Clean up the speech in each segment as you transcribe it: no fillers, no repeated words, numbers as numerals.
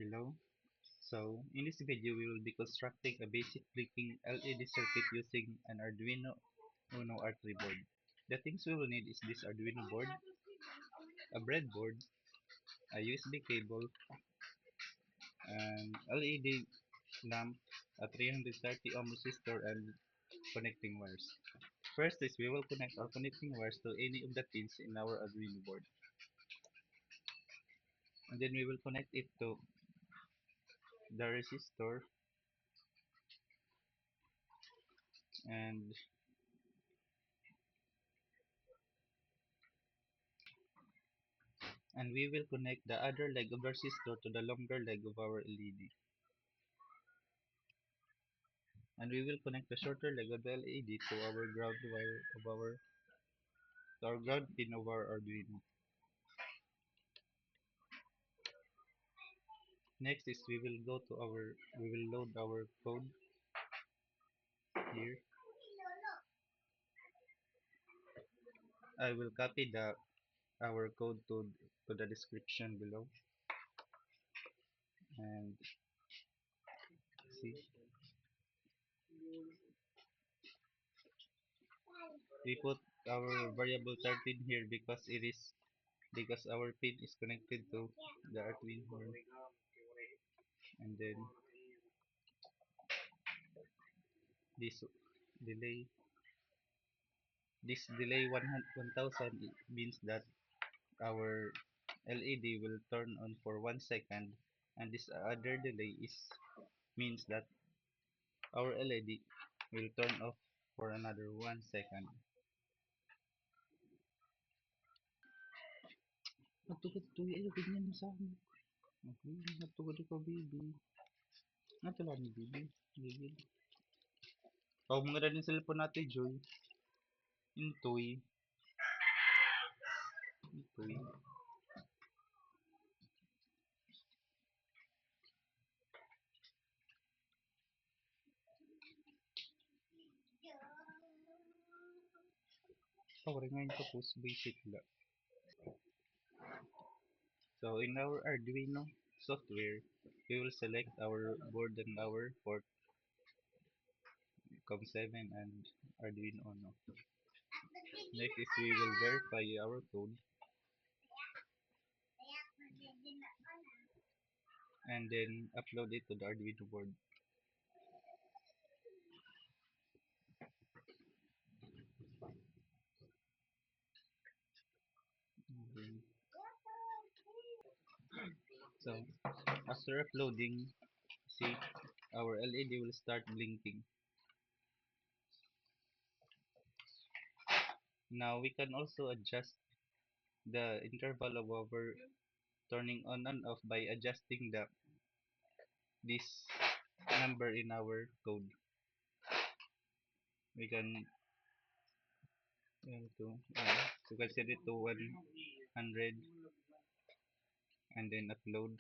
Hello. So, in this video, we will be constructing a basic blinking LED circuit using an Arduino Uno R3 board. The things we will need is this Arduino board, a breadboard, a USB cable, an LED lamp, a 330 ohm resistor, and connecting wires. First is we will connect our connecting wires to any of the pins in our Arduino board. And then we will connect it to the resistor and we will connect the other leg of the resistor to the longer leg of our LED. And we will connect the shorter leg of the LED to our ground wire of our ground pin of our Arduino. Next is we will load our code here. I will copy the our code to the description below and see. We put our variable 13 here because our pin is connected to the Arduino here. And then this delay delay 1000 means that our LED will turn on for 1 second, and this other delay is means that our LED will turn off for another 1 second. Nagtugod-tugod ayo ganyan sa akin. Okay, nagtugod ko baby. Natala ni baby. Baby. Pag mga rin yung cellphone natin, Joy. Intoy. Intoy. Rin ngayon tapos basic lang. So in our Arduino software, we will select our board and our port COM7 and Arduino Uno. Next is we will verify our code and then upload it to the Arduino board. Okay. So after uploading, see our LED will start blinking. Now we can also adjust the interval of our turning on and off by adjusting this number in our code. We can so can set it to 100 and then upload.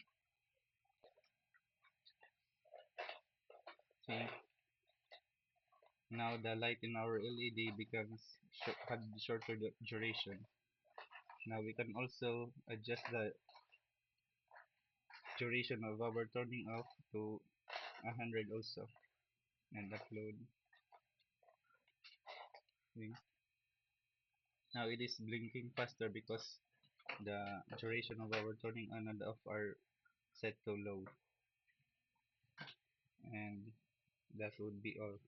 See, now the light in our LED becomes had shorter duration. Now we can also adjust the duration of our turning off to 100 also and upload. See? Now it is blinking faster because the duration of our turning on and off are set to low. And that would be all.